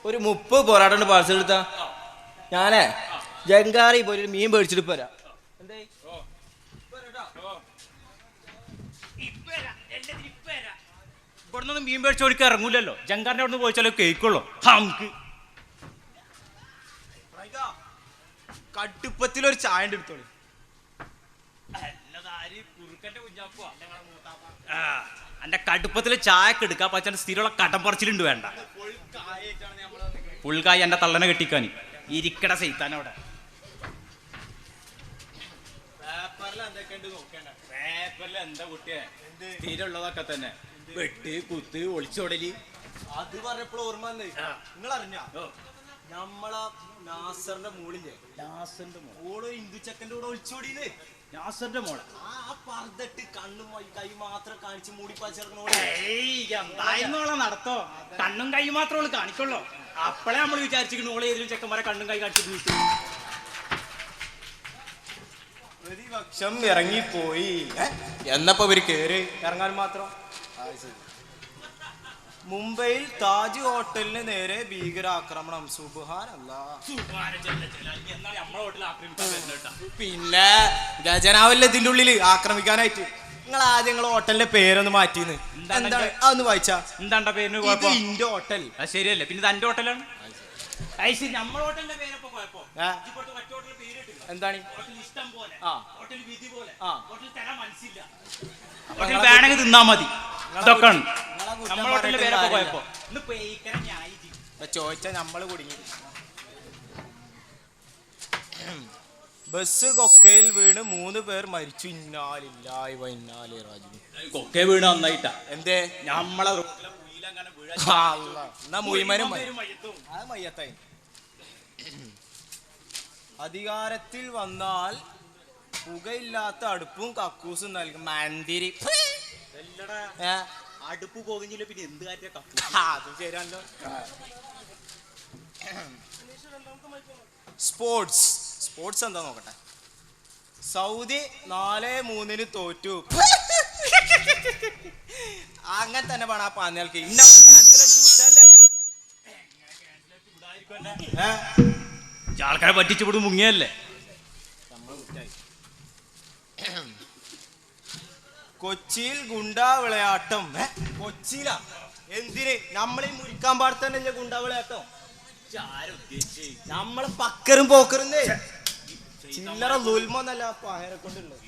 ഒരു 30 പൊറാട്ട പാർസൽ എടുത്താ. ഞാനേ ജങ്കാറി പോയി ഒരു മീൻ മേടിച്ചിട്ട് പോരാ. ഇവിടുന്ന് മീൻ മേടിച്ച് ഒരിക്കൽ ഇറങ്ങൂലല്ലോ. ജങ്കാറിന്റെ അവിടെ നിന്ന് പോയിച്ചാലോ കേക്കുള്ളൂ. നമുക്ക് കടുപ്പത്തിലൊരു ചായ എടുത്തോളൂ. എന്റെ കടുപ്പത്തില് ചായക്ക് എടുക്കാൻ പറ്റാൻ സ്ഥിരമുള്ള കടം പറിച്ചിലുണ്ട്. വേണ്ട പുൽക്കായി എന്റെ തള്ളനെ കെട്ടിക്കാനി ഇരിക്കട സൈത്താൻ അവിടെ. പേപ്പറിൽ എന്താ കുട്ടിയെ സ്ഥിരമുള്ളതൊക്കെ തന്നെ. വെട്ട് കുത്ത് ഒളിച്ചോടലി. അത് പറഞ്ഞപ്പോൾ ഓർമ്മ വന്നേ. നിങ്ങൾ അറിഞ്ഞോ നമ്മളെ നാസറിന്റെ മോളില്ലേ? നാസറിന്റെ മോള് ഹിന്ദു ചെക്കൻ്റെ കൂടെ ഒളിച്ചോടിയില്ലേ? നാസറിന്റെ മോളെ ആ പർദ്ദട്ട് കണ്ണും കൈ മാത്രം കാണിച്ച് മൂടി എന്തായിരുന്നോളെ നടത്തോ? കണ്ണും കൈ മാത്രം ഓള് കാണിക്കുള്ളൂ. അപ്പളേ നമ്മൾ വിചാരിച്ചിരിക്കുന്നു ഓളെ ഏതെങ്കിലും ചെക്കന്മാരെ കണ്ണും കൈ കാണിച്ചു വീട്ടു. പ്രതിപക്ഷം ഇറങ്ങിപ്പോയി എന്നപ്പോ ഇവര് കേറി ഇറങ്ങാൻ മാത്രം. മുംബൈയിൽ താജ് ഹോട്ടലിന് നേരെ ഭീകരാക്രമണം. പിന്നെ ഖജനാവല്ലേ ഇതിന്റെ ഉള്ളില് ആക്രമിക്കാനായിട്ട്. നിങ്ങൾ ആദ്യം നിങ്ങൾ ഹോട്ടലിന്റെ പേരൊന്ന് മാറ്റിന്ന്. എന്താണ് അതൊന്ന് വായിച്ചാ? എന്താ പേരിന് ഇന്റെ ഹോട്ടൽ ശരിയല്ലേ? പിന്നെ ഇത് എന്റെ ഹോട്ടലാണ്. നമ്മുടെ ഹോട്ടലിന്റെ പേരപ്പോ കുഴപ്പം എന്താണ്? ഇഷ്ടം പോലെ വിധി പോലെ മനസ്സില്ല. ഹോട്ടൽ വേണമെങ്കിൽ തിന്നാ മതി. ഇതൊക്കെയാണ് നമ്മുടെ ഹോട്ടലിന്റെ പേരപ്പോ കുഴപ്പം. ചോദിച്ചാ നമ്മള് കുടുങ്ങി. ബസ് കൊക്കയിൽ വീണ് 3 പേർ മരിച്ചു. കൊക്കെ വീണ് നന്നായിട്ടാ. എന്തേ? നമ്മളെ മയ്യത്തായി. അധികാരത്തിൽ വന്നാൽ പുകയില്ലാത്ത അടുപ്പും കക്കൂസും നൽകും. മന്ദിരി അടുപ്പ് പോകുന്നില്ല പിന്നെ എന്ത് കാര്യം കക്കൂസ്? അതും ശരിയല്ലോ. സ്പോർട്സ് എന്താ നോക്കട്ടെ. സൗദി 4-3 തോറ്റു. അങ്ങനെ തന്നെ വേണം ആ പാന്നേൽക്ക്. ആൾക്കാരെ പറ്റിച്ചു വിടും മുങ്ങിയല്ലേ. കൊച്ചിയിൽ ഗുണ്ടാ വിളയാട്ടം. കൊച്ചിയിലാ? എന്തിന്? നമ്മളീ മുരിക്കാൻ പാടത്തന്നെ ഗുണ്ടാ വിളയാട്ടം. നമ്മള് പക്കരും പോക്കരും ചില്ലറ ലുൽമൊന്നല്ല പായരെ കൊണ്ടുള്ളത്.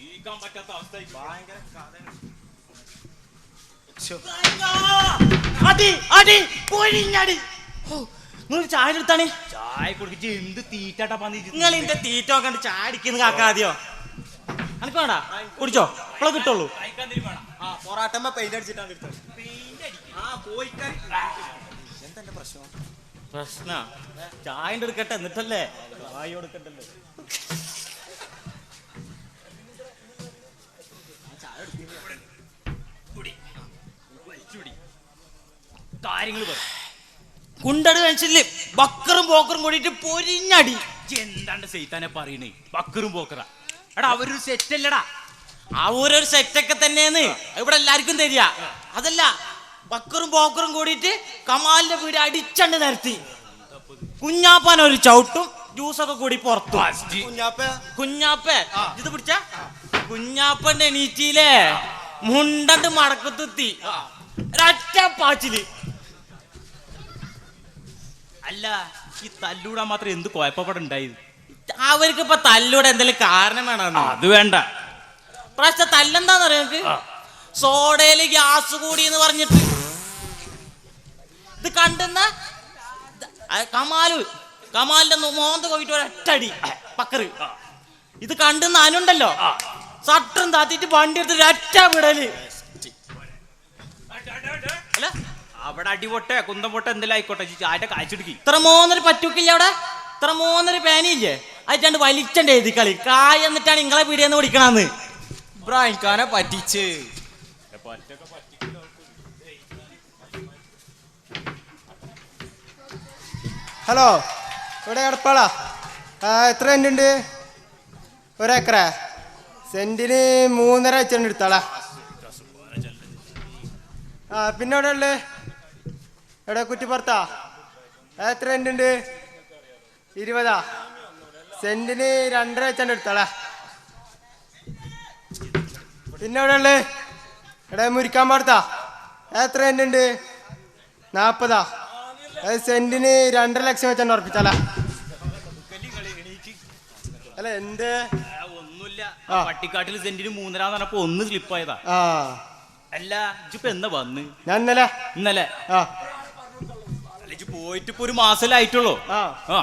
ഭയങ്കര ചായ എടുത്താണ്. ചായ കുടിച്ച് എന്ത് തീറ്റാട്ടാ പന്നിട്ട്. നിങ്ങൾ ഇതിന്റെ തീറ്റ നോക്കണ്ട് ചായ അടിക്കുന്നത് കാക്കാദ്യോ. അനക്ക് വേണ്ട കുടിച്ചോ. ഇപ്പളെ കിട്ടുള്ളൂ. പൊറാട്ടമ്മ പെയിന്റ് അടിച്ചിട്ടാണ് കിട്ടുന്നത്. എന്താ പ്രശ്ന? ചായ എടുക്കട്ടെ എന്നിട്ടല്ലേ ചായ കൊടുക്കട്ടല്ലോ. കാര്യങ്ങൾ കുണ്ടട് കഴിച്ചില്ലേ? ബക്കറും പോക്കറും കൂടിയിട്ട് പൊരിഞ്ഞടി. എന്താണ്ട് സൈത്താനെ പറയണേ? ബക്കറും പോക്കറ എടാ അവരൊരു സെറ്റ് അല്ലടാ. അവരൊരു സെറ്റൊക്കെ തന്നെയാണ് ഇവിടെ എല്ലാവർക്കും തരിക. അതല്ല, ബക്കറും പോക്കറും കൂടിയിട്ട് കമാലിന്റെ വീട് അടിച്ചണ്ട് നിരത്തി. കുഞ്ഞാപ്പാൻ ഒരു ചവിട്ടും ജ്യൂസൊക്കെ കൂടി പുറത്തു. കുഞ്ഞാപ്പ ഇത് പിടിച്ച കുഞ്ഞാപ്പന്റെ എണീറ്റിയില്ലേ മുണ്ടണ്ട് മടക്കത്തെത്തി ഒരൊറ്റ പാച്ചില്. അല്ല ഈ തല്ലൂടാൻ മാത്രം എന്ത് കുഴപ്പപ്പെട ഉണ്ടായത്? അവർക്ക് ഇപ്പൊ തല്ലൂടെ എന്തെങ്കിലും കാരണം വേണം. അത് വേണ്ട. പ്രാവശ്യത്തെ തല്ലെന്താന്നറിയാം നിങ്ങക്ക്? സോഡയില് ഗ്യാസ് കൂടി എന്ന് പറഞ്ഞിട്ട് ഇത് കണ്ടെന്ന കമാലിന്റെ മോന്ത പോയിട്ട് ഒരൊറ്റടി പക്കറ്. ഇത് കണ്ടെന്ന അനുണ്ടല്ലോ സട്ടറും താത്തിട്ട് വണ്ടി എടുത്ത് ഒരൊറ്റ വിടല്. അല്ല അവിടെ അടിപൊട്ടെ കുന്തം പൊട്ടെ എന്തെല്ലാം ആയിക്കോട്ടെ ചായന്റെ കാഴ്ചെടുക്കി. ഇത്ര 3 പറ്റൂക്കില്ല അവിടെ. ഇത്ര 3 പേനില്ലേ അയച്ചാണ്ട് വലിച്ചണ്ട് എഴുതി കളി കായ എന്നിട്ടാണ് നിങ്ങളെ പീടിയെന്ന് പിടിക്കണമെന്ന്. ഇബ്രാഹിംഖാനെ പറ്റിച്ച്. ഹലോ, ഇവിടെ എടപ്പാളാ. എത്ര സെന്റ് ഉണ്ട്? 1 ഏക്കറ. സെന്റിന് 3.5 വെച്ചുകൊണ്ട് എടുത്താളാ. പിന്നെ എവിടെ ഉള്ളേ? എവിടെ കുറ്റിപ്പുറത്താ? എത്ര സെന്റ് ഉണ്ട്? 20. സെന്റിന് 2.5 വെച്ചാണ്ട് എടുത്താളെ. പിന്നെ എവിടെ ഉള്ളത്? എവിടെ മുരിക്കാൻ പാടത്താ? എത്ര സെന്റ് ഉണ്ട്? 40. സെന്റിന് 2.5 ലക്ഷം വെച്ചാണ്ട് ഉറപ്പിച്ചാളെ. അല്ല എന്ത് ഒന്നുമില്ല, പട്ടിക്കാട്ടിൽ സെന്റിന് 3.5 പറഞ്ഞപ്പോ ഒന്ന് സ്ലിപ്പായതാ. അല്ല ഇജിപ്പോ എന്നാ വന്ന്? ഞാൻ ഇന്നലെ ആ അല്ല ഇജ് പോയിട്ട് ഇപ്പൊ 1 മാസമല്ലായിട്ടുള്ളൂ. ആ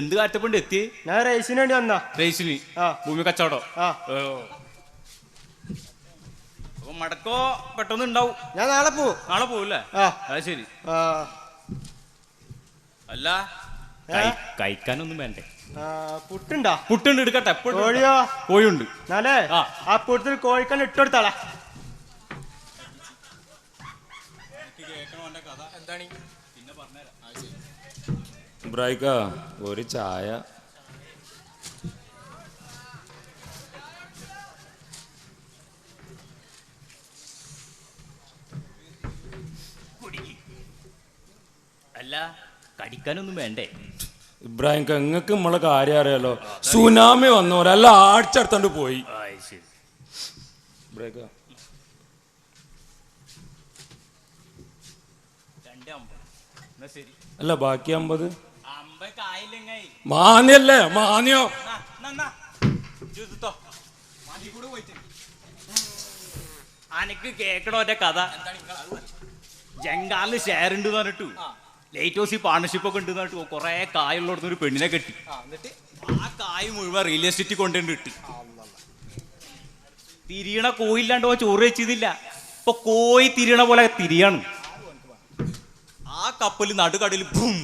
എന്ത് കാറ്റപ്പണ്ട് എത്തി? ഞാൻ റേസിന് വേണ്ടി വന്നാ. റേസിന്? ഭൂമി കച്ചവടം. അപ്പൊ മടക്കോ പെട്ടെന്ന് ഉണ്ടാവും. ഞാൻ നാളെ പോവും. നാളെ പോവല്ലേ? അത് ശരി. അല്ല കഴിക്കാനൊന്നും വേണ്ടേ? പുട്ടുണ്ടാ? പുട്ടുണ്ട്, എടുക്കട്ടെ. കോഴിയോ? കോഴിയുണ്ട്. നാലേ ആ പുട്ടിൽ കോഴിക്കണ്ണ് ഇട്ടെടുത്താളെ. ബ്രൈക്ക ഒരു ചായ. അല്ല കടിക്കാനൊന്നും വേണ്ടേ? ഇബ്രാഹിം നിങ്ങൾക്ക് നമ്മളെ കാര്യം അറിയാലോ. സുനാമി വന്നോരല്ല ആടിച്ചടുത്തോണ്ട് പോയി. ബ്രൈക്ക അല്ല ബാക്കി 50. മാന്യല്ലേ? മാന്യോ അനക്ക് കേക്കണോ എന്റെ കഥ? ജങ്കാലിന് ഷെയർ ഉണ്ട് പറഞ്ഞിട്ടു ലൈറ്റ് ഹൗസ് പാർട്ണർഷിപ്പ് ഒക്കെ ഉണ്ട് പറഞ്ഞിട്ട് കൊറേ കായുള്ളടത്ത് ഒരു പെണ്ണിനെ കെട്ടി. ആ കായ് മുഴുവൻ റിയൽ എസ്റ്റേറ്റ് കൊണ്ടുവന്ന് ഇട്ട് തിരിയണ കോയില്ലാണ്ട് ഓ ചോറ് വെച്ചതില്ല. ഇപ്പൊ കോയി തിരിയണ പോലെ തിരിയാണ്. ആ കപ്പല് നടുകടലിൽ ഭൂം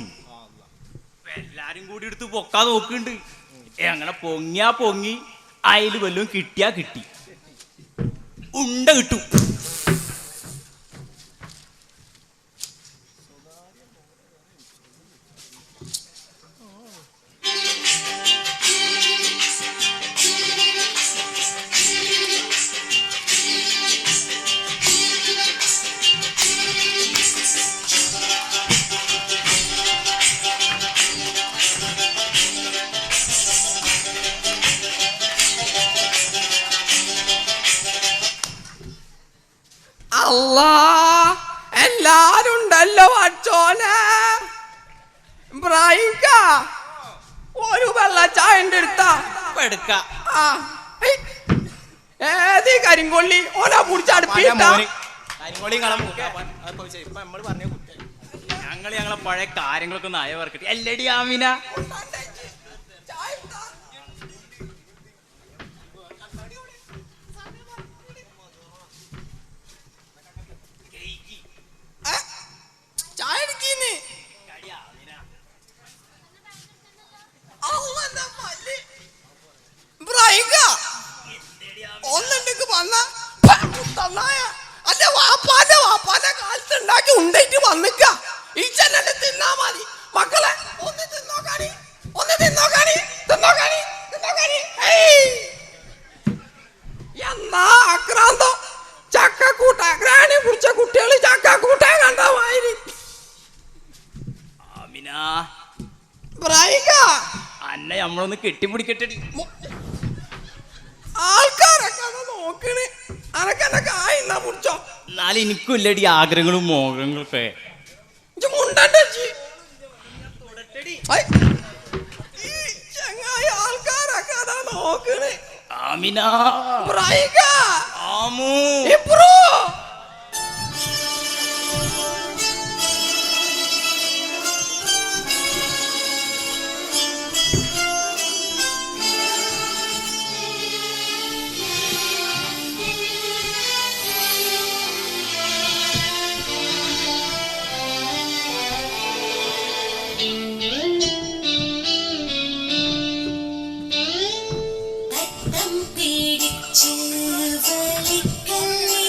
എല്ലാരും കൂടി എടുത്ത് പൊക്കാൻ നോക്കുന്നുണ്ട്. അങ്ങനെ പൊങ്ങിയാ പൊങ്ങി, അയില് വല്ലതും കിട്ടിയാ കിട്ടി. ഉണ്ട കിട്ടും. അല്ലാ എല്ലാരും ഉണ്ടല്ലോ അച്ചോനെ. ബ്രൈക്ക ഒരു വെള്ള ചായ എടുത്താ എടുക്ക. ഏത് കരിങ്കൊള്ളി ഓലാ പിടിച്ചടുപ്പിട്ടാ. ഞങ്ങളെ പഴയ കാര്യങ്ങളൊക്കെ ഒന്ന് അയവർക്കട്ടെ. എല്ലടി ആമിന ഒന്നുണ്ടെങ്കിൽ വന്ന അല്ല വാപ്പാന്റെ കാലത്ത് ഉണ്ടാക്കി ഉണ്ടായിട്ട് വന്നിക്ക. ഈ ചെന്നെ തിന്നാ മതി മക്കളെ. ഒന്ന് തിന്നോക്കാണി, ഒന്ന് തിന്നോക്കാണി, തിന്നോക്കാണി, തിന്നോക്കാണി. എന്നാ ആക്രാന്തം. ചക്കക്കൂട്ട ഗ്രാണി കുടിച്ച കുട്ടികൾ ചക്കക്കൂട്ട കണ്ട മാതിരി. അന്നെ നമ്മളൊന്ന് കെട്ടിപ്പിടിക്കട്ടെ. ആൾക്കാരൊക്കെ നോക്കണേ. അനക്കെന്നെ കായ് കുടിച്ചോ. എന്നാലും എനിക്കും ഇല്ലടി ആഗ്രഹങ്ങളും മോഹങ്ങളൊക്കെ. ചങ്ങായി ആൾക്കാരൊക്കെ അതാ നോക്കണേ. ആമിന ആമു പിടിച്ച് വലിക്കല്ലേ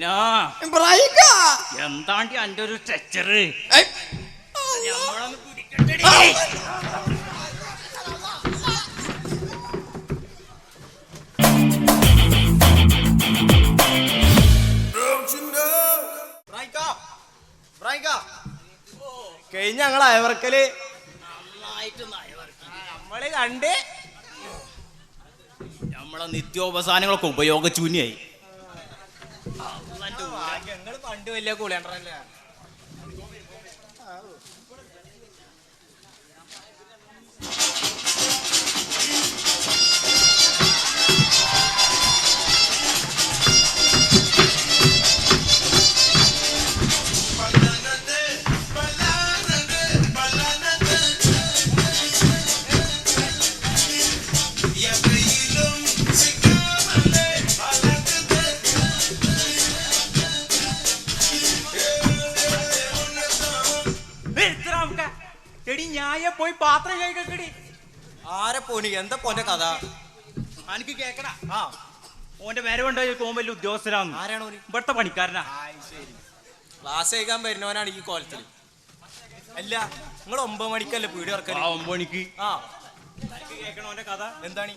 സുനാ ഇബ്രാഹിക്ക എന്താണ്ടി അന്റെ ഒരു സ്ട്രെച്ചർ ഏയ്. ഞമ്മളൊന്ന് പിടിക്കട്ടെടി. കഴിഞ്ഞ ഞങ്ങൾ അയവർക്കല് നമ്മള് കണ്ട് നമ്മളെ നിത്യോപസാനങ്ങളൊക്കെ ഉപയോഗശൂന്യായി. ഞങ്ങൾ പണ്ട് വലിയ കൂളിയണ്ടല്ലേ. എടി ഞായ പോയി പാത്രം കഴിക്കടി. ആരെ പോനി എന്താ പോന്റെ കഥ? എനിക്ക് കേക്കടാ. ആ ഓന്റെ വരവുണ്ടോ ചോദിക്കും. ഓൻ വലിയ ഉദ്യോഗസ്ഥനാണ്. ആരാണ് ഓന്? ഇവിടുത്തെ പണിക്കാരനാ. ക്ലാസ് കഴിക്കാൻ വരുന്നവനാണ് ഈ കോലത്തിൽ. അല്ല നിങ്ങൾ 9 മണിക്കല്ലേ പീടി ഇറക്കല്? 9 മണിക്ക് ആ കേൾക്കണോ ഓന്റെ കഥ? എന്താണ്?